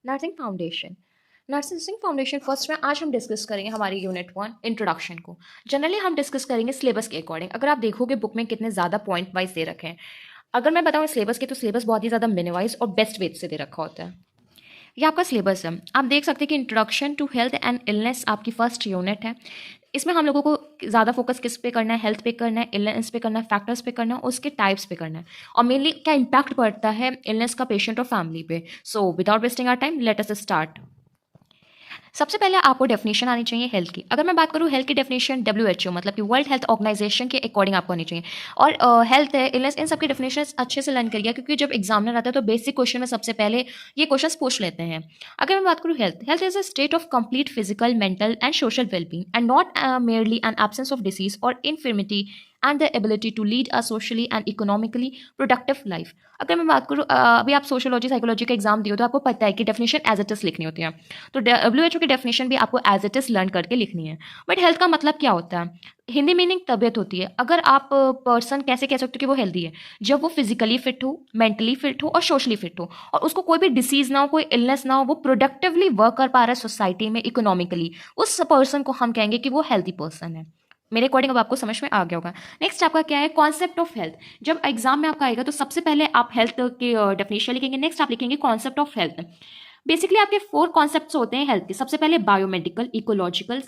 Nursing foundation. Nursing foundation first में आज हम डिस्कस करेंगे हमारी यूनिट 1 इंट्रोडक्शन को। जनरली हम डिस्कस करेंगे सिलेबस के अकॉर्डिंग। अगर आप देखोगे बुक में कितने ज़्यादा पॉइंट वाइज दे रखे हैं। अगर मैं बताऊँ सिलेबस के, तो सिलेबस बहुत ही ज़्यादा मिनिमाइज और बेस्ट वे से दे रखा होता है। ये आपका सिलेबस है। आप देख सकते हैं कि introduction to health and illness आपकी फर्स्ट यूनिट है। इसमें हम लोगों को ज़्यादा फोकस किस पे करना है, हेल्थ पे करना है, इलनेस पे करना है, फैक्टर्स पे करना है, उसके टाइप्स पे करना है, और मेनली क्या इम्पैक्ट पड़ता है इलनेस का पेशेंट और फैमिली पे। So without wasting our time let us start. सबसे पहले आपको डेफिनेशन आनी चाहिए हेल्थ की। अगर मैं बात करूँ हेल्थ की डेफिनेशन, WHO मतलब कि वर्ल्ड हेल्थ ऑर्गेनाइजेशन के अकॉर्डिंग आपको आनी चाहिए। और हेल्थ है, इलनेस, इन सब की डेफिनेशन अच्छे से लर्न करिए, क्योंकि जब एग्जामिनर आता है तो बेसिक क्वेश्चन में सबसे पहले ये क्वेश्चन पूछ लेते हैं। अगर मैं बात करूँ health, health is a state of complete physical, mental and social wellbeing and not merely an absence of disease और infirmity and the ability to lead a socially and economically productive life. अगर मैं बात करूँ, अभी आप sociology psychology का exam दियो तो आपको पता है कि डेफिनेशन एज इट इज लिखनी होती है। तो WHO की डेफिनेशन भी आपको एज इट इज लर्न करके लिखनी है। बट हेल्थ का मतलब क्या होता है? हिंदी मीनिंग तबीयत होती है। अगर आप पर्सन कैसे कह सकते हो कि वो हेल्दी है? जब वो फिजिकली फिट हो, मेंटली फिट हो और सोशली फिट हो, और उसको कोई भी डिसीज ना हो, कोई इलनेस ना हो, वो प्रोडक्टिवली वर्क कर पा रहा है सोसाइटी में, इकोनॉमिकली, उस पर्सन को हम कहेंगे कि वो हेल्दी पर्सन है। मेरे अकॉर्डिंग अब आपको समझ में आ गया होगा। नेक्स्ट आपका क्या है, कॉन्सेप्ट ऑफ हेल्थ। जब एग्जाम में आपका आएगा तो सबसे पहले आप हेल्थ के डेफिनेशन लिखेंगे, नेक्स्ट आप लिखेंगे कॉन्सेप्ट ऑफ हेल्थ। बेसिकली आपके 4 कॉन्सेप्ट्स होते हैं हेल्थ के। सबसे पहले biomedical, ecological,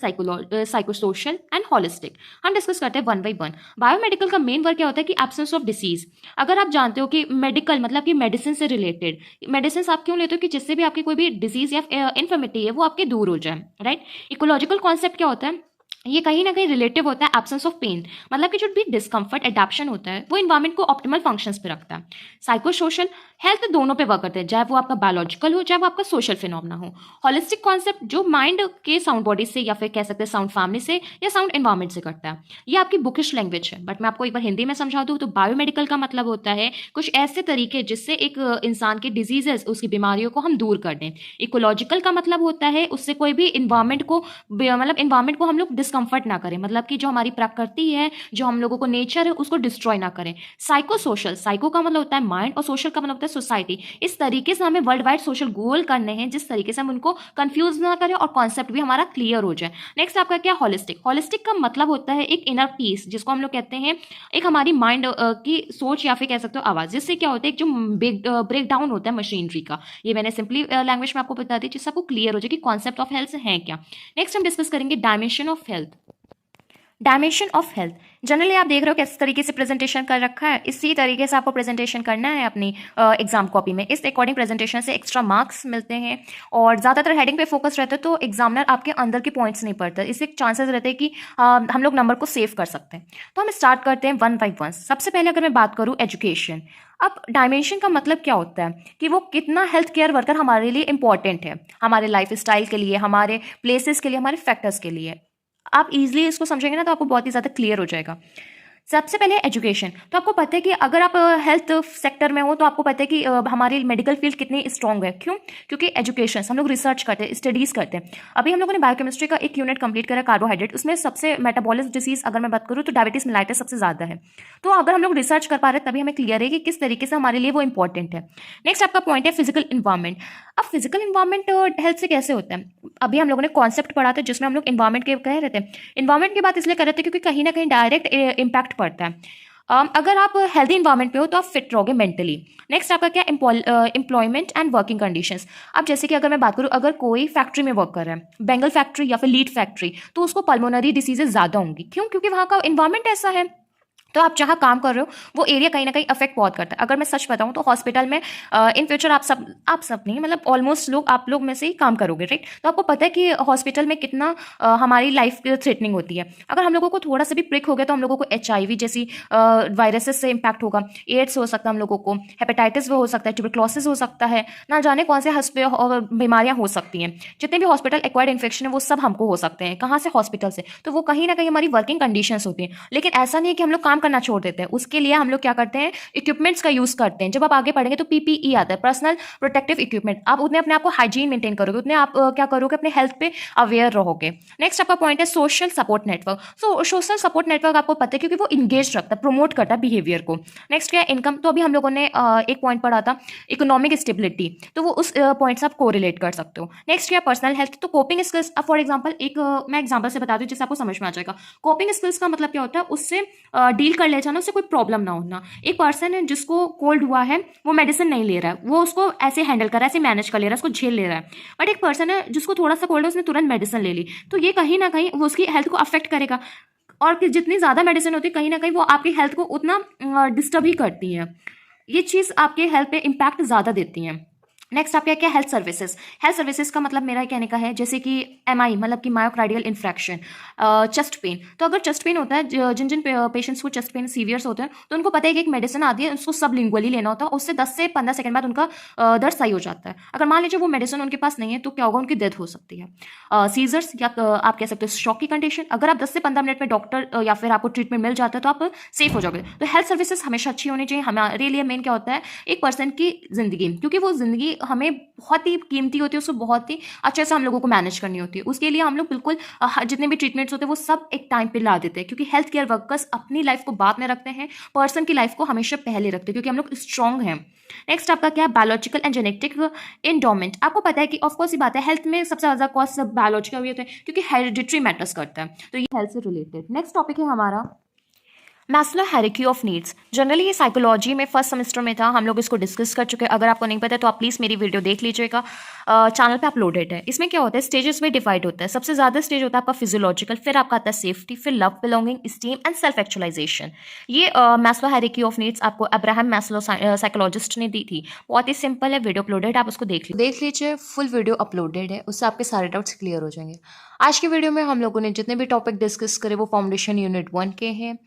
psychosocial and holistic. हम डिस्कस करते हैं वन बाई वन। बायोमेडिकल का मेन वर्क क्या होता है कि एब्सेंस ऑफ डिसीज। अगर आप जानते हो कि मेडिकल मतलब कि मेडिसिन से रिलेटेड, मेडिसिन आप क्यों लेते हो कि जिससे भी आपकी कोई भी डिजीज या इन्फर्मिटी है वो आपके दूर हो जाए, राइट। इकोलॉजिकल कॉन्सेप्ट क्या होता है? ये कहीं ना कहीं रिलेटिव होता है एब्सेंस ऑफ पेन, मतलब कि जो भी डिस्कम्फर्ट एडेप्शन होता है वो इन्वायरमेंट को ऑप्टिमल फंक्शंस पे रखता है। साइको सोशल, हेल्थ दोनों पे वर्क करते हैं, चाहे वो आपका बायोलॉजिकल हो चाहे वो आपका सोशल फिनोमेना हो। हॉलिस्टिक कॉन्सेप्ट जो माइंड के साउंड बॉडी से या फिर कह सकते हैं साउंड फैमिली से या साउंड एनवायरमेंट से करता है। ये आपकी बुकिश लैंग्वेज है, बट मैं आपको एक बार हिंदी में समझा दूँ तो बायोमेडिकल का मतलब होता है कुछ ऐसे तरीके जिससे एक इंसान की डिजीजेस, उसकी बीमारियों को हम दूर कर दें। इकोलॉजिकल का मतलब होता है उससे कोई भी इन्वायरमेंट को, मतलब इन्वायरमेंट को हम लोग डिस्कम्फर्ट ना करें, मतलब कि जो हमारी प्रकृति है, जो हम लोगों को नेचर है, उसको डिस्ट्रॉय ना करें। साइको सोशल, साइको का मतलब होता है माइंड और सोशल का मतलब होता है सोसाइटी। इस तरीके से हमें वर्ल्ड वाइड सोशल गोल करने हैं जिस तरीके से हम उनको कंफ्यूज ना करें और कॉन्सेप्ट भी हमारा क्लियर हो जाए। नेक्स्ट आपका क्या, हॉलिस्टिक। हॉलिस्टिक का मतलब होता है एक इनर पीस, जिसको हम लोग कहते हैं एक हमारी माइंड की सोच या फिर कह सकते हो आवाज, जिससे क्या होता है एक जो ब्रेक डाउन होता है मशीनरी का। ये मैंने सिंपली लैंग्वेज में आपको बता दी जिससे आपको क्लियर हो जाए कि कॉन्सेप्ट ऑफ हेल्थ है क्या। नेक्स्ट हम डिस्कस करेंगे dimension of health. Dimension of health, generally आप देख रहे हो किस तरीके से प्रेजेंटेशन कर रखा है, इसी तरीके से आपको प्रेजेंटेशन करना है अपनी एग्जाम कॉपी में। इस अकॉर्डिंग प्रेजेंटेशन से एक्स्ट्रा मार्क्स मिलते हैं, और ज़्यादातर हेडिंग पे फोकस रहता है तो एग्जामिनर आपके अंदर के पॉइंट्स नहीं पढ़ता, इससे चांसेस रहते हैं कि हम लोग नंबर को सेव कर सकते हैं। तो हम स्टार्ट करते हैं वन बाई वन। सबसे पहले अगर मैं बात करूँ एजुकेशन। अब डायमेंशन का मतलब क्या होता है कि वो कितना हेल्थ केयर वर्कर हमारे लिए इंपॉर्टेंट है, हमारे लाइफ स्टाइल के लिए, हमारे प्लेसेस के लिए, हमारे फैक्टर्स के लिए। आप इजीली इसको समझेंगे ना तो आपको बहुत ही ज़्यादा क्लियर हो जाएगा। सबसे पहले एजुकेशन। तो आपको पता है कि अगर आप हेल्थ सेक्टर में हो तो आपको पता है कि हमारी मेडिकल फील्ड कितनी स्ट्रॉन्ग है। क्यों? क्योंकि एजुकेशन, हम लोग रिसर्च करते हैं, स्टडीज़ करते हैं। अभी हम लोगों ने बायोकेमिस्ट्री का एक यूनिट कंप्लीट करा कार्बोहाइड्रेट, उसमें सबसे मेटाबॉलिक डिसीज अगर मैं बात करूँ तो डायबिटीज मेलाइटस सबसे ज़्यादा है। तो अगर हम लोग रिसर्च कर पा रहे हैं तभी हमें क्लियर है कि किस तरीके से हमारे लिए वो इंपॉर्टेंट है। नेक्स्ट आपका पॉइंट है फिजिकल इन्वायरमेंट। अब फिजिकल इन्वायरमेंट हेल्थ से कैसे होता है? अभी हम लोगों ने कॉन्सेप्ट पढ़ा था जिसमें हम लोग इन्वायरमेंट के कह रहे थे। इन्वायरमेंट की बात इसलिए कर रहे थे क्योंकि कहीं ना कहीं डायरेक्ट इम्पैक्ट पड़ता है। अगर आप हेल्दी इन्वायरमेंट पे हो तो आप फिट रहोगे मेंटली। नेक्स्ट आपका क्या, एम्प्लॉयमेंट एंड वर्किंग कंडीशंस। अब जैसे कि अगर मैं बात करूँ, अगर कोई फैक्ट्री में वर्क कर रहा है, बेंगल फैक्ट्री या फिर लीड फैक्ट्री, तो उसको पल्मोनरी डिसीजेज ज़्यादा होंगी। क्यों? क्योंकि वहाँ का इन्वायरमेंट ऐसा है। तो आप जहाँ काम कर रहे हो वो एरिया कहीं ना कहीं अफेक्ट बहुत करता है। अगर मैं सच बताऊं तो हॉस्पिटल में इन फ्यूचर आप सब नहीं, मतलब ऑलमोस्ट लोग, आप लोग में से ही काम करोगे, राइट। तो आपको पता है कि हॉस्पिटल में कितना हमारी लाइफ थ्रेटनिंग होती है। अगर हम लोगों को थोड़ा सा भी प्रिक हो गया तो हम लोगों को HIV जैसी वायरसेस से इम्पैक्ट होगा, एड्स हो सकता है हम लोगों को, हेपेटाइटिस हो सकता है, ट्यूबरक्लोसिस हो सकता है, ना जाने कौन से बीमारियां हो सकती हैं। जितने भी हॉस्पिटल एक्वायर्ड इन्फेक्शन है वो सब हमको हो सकते हैं। कहाँ से? हॉस्पिटल से। तो वो कहीं ना कहीं हमारी वर्किंग कंडीशंस होती हैं। लेकिन ऐसा नहीं है कि हम लोग काम काम करना छोड़ देते हैं। उसके लिए हम लोग क्या करते हैं, इक्विपमेंट्स का यूज़ करते हैं। जब आप आगे पढ़ेंगे तो पीपीई आता है, पर्सनल प्रोटेक्टिव इक्विपमेंट। आप उतने अपने आप को हाइजीन मेंटेन करोगे, उतने आप क्या करोगे, अपने हेल्थ पे अवेयर रहोगे। नेक्स्ट आपका पॉइंट है सोशल सपोर्ट नेटवर्क। सो सोशल सपोर्ट नेटवर्क आपको पता है क्योंकि वो इंगेज रखता है, प्रमोट करता है बिहेवियर को। नेक्स्ट क्या है, इनकम। तो अभी हम लोगों ने एक पॉइंट पढ़ा था इकोनॉमिक स्टेबिलिटी, तो वो उस पॉइंट से आप कोरिलेट कर सकते हो। नेक्स्ट क्या, पर्सनल हेल्थ। तो कोपिंग स्किल्स, फॉर एग्जाम्पल एक मैं एग्जाम्पल से बता दूँ जिससे आपको समझ में आ जाएगा। कोपिंग स्किल्स का मतलब क्या होता है, उससे डील कर ले जाना, उससे कोई प्रॉब्लम ना होना। एक पर्सन है जिसको कोल्ड हुआ है, वो मेडिसिन नहीं ले रहा है, वो उसको ऐसे हैंडल कर रहा है, ऐसे मैनेज कर ले रहा है, उसको झेल ले रहा है। बट एक पर्सन है जिसको थोड़ा सा कोल्ड है, उसने तुरंत मेडिसिन ले ली, तो ये कहीं ना कहीं वो उसकी हेल्थ को अफेक्ट करेगा। और कि जितनी ज़्यादा मेडिसिन होती है कहीं ना कहीं वो आपकी हेल्थ को उतना डिस्टर्ब ही करती है। ये चीज़ आपके हेल्थ पे इम्पैक्ट ज़्यादा देती है। नेक्स्ट आपका क्या, हेल्थ सर्विसेज। हेल्थ सर्विसेज का मतलब मेरा कहने का है जैसे कि एमआई मतलब कि मायोकार्डियल इन्फ्रैक्शन, चेस्ट पेन। तो अगर चेस्ट पेन होता है, जिन जिन पेशेंट्स को चेस्ट पेन सीवियर्स होते हैं, तो उनको पता है कि एक मेडिसिन आती है, उसको सब लिंगुअली लेना होता है, उससे 10 से 15 सेकंड बाद उनका दर्द सही हो जाता है। अगर मान लीजिए वो मेडिसिन उनके पास नहीं है तो क्या होगा, उनकी डेथ हो सकती है। सीजर्स या आप कह सकते हो शॉक की कंडीशन, अगर आप 10 से 15 मिनट में डॉक्टर या फिर आपको ट्रीटमेंट मिल जाता है तो आप सेफ हो जाओगे। तो हेल्थ सर्विसेज हमेशा अच्छी होनी चाहिए। हमारे लिए मेन क्या होता है, एक पर्सन की जिंदगी, क्योंकि वो जिंदगी हमें बहुत ही कीमती होती है, उसको बहुत ही अच्छे से हम लोगों को मैनेज करनी होती है। उसके लिए हम लोग बिल्कुल जितने भी ट्रीटमेंट्स होते हैं वो सब एक टाइम पे ला देते हैं, क्योंकि हेल्थ केयर वर्कर्स अपनी लाइफ को बाद में रखते हैं, पर्सन की लाइफ को हमेशा पहले रखते हैं, क्योंकि हम लोग स्ट्रांग हैं। नेक्स्ट आपका क्या है, बायोलॉजिकल एंड जेनेटिक एंडोमेंट। आपको पता है कि ऑफकोर्स ये बात है, हेल्थ में सबसे ज्यादा कॉस्ट बायोलॉजिकल भी होता है, क्योंकि हेरिडिटरी मैटर्स करता है, तो ये हेल्थ से रिलेटेड। नेक्स्ट टॉपिक है हमारा Maslow hierarchy of needs. Generally ये साइकोलॉजी में फर्स्ट सेमेस्टर में था, हम लोग इसको डिस्कस कर चुके हैं। अगर आपको नहीं पता है तो आप प्लीज़ मेरी वीडियो देख लीजिएगा, चैनल पे अपलोडेड है। इसमें क्या होता है, स्टेजेस में डिवाइड होता है। सबसे ज़्यादा स्टेज होता है आपका फिजियोलॉजिकल, फिर आपका आता है सेफ्टी, फिर love, belonging, esteem and self actualization. ये मैस्लो हायरार्की ऑफ नीड्स आपको अब्राहम मैस्लो साइकोलॉजिस्ट ने दी थी। बहुत ही सिंपल है, वीडियो अपलोडेड है, आप उसको देख लीजिए। फुल वीडियो अपलोडेड है, उससे आपके सारे डाउट्स क्लियर हो जाएंगे। आज की वीडियो में हम लोगों ने जितने भी टॉपिक डिस्कस करे वो फाउंडेशन यूनिट 1 के हैं।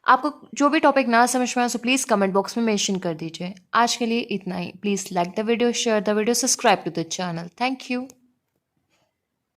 आपको जो भी टॉपिक ना समझ में आए तो प्लीज़ कमेंट बॉक्स में मेंशन कर दीजिए। आज के लिए इतना ही। Please like the video, share the video, subscribe to the channel. Thank you.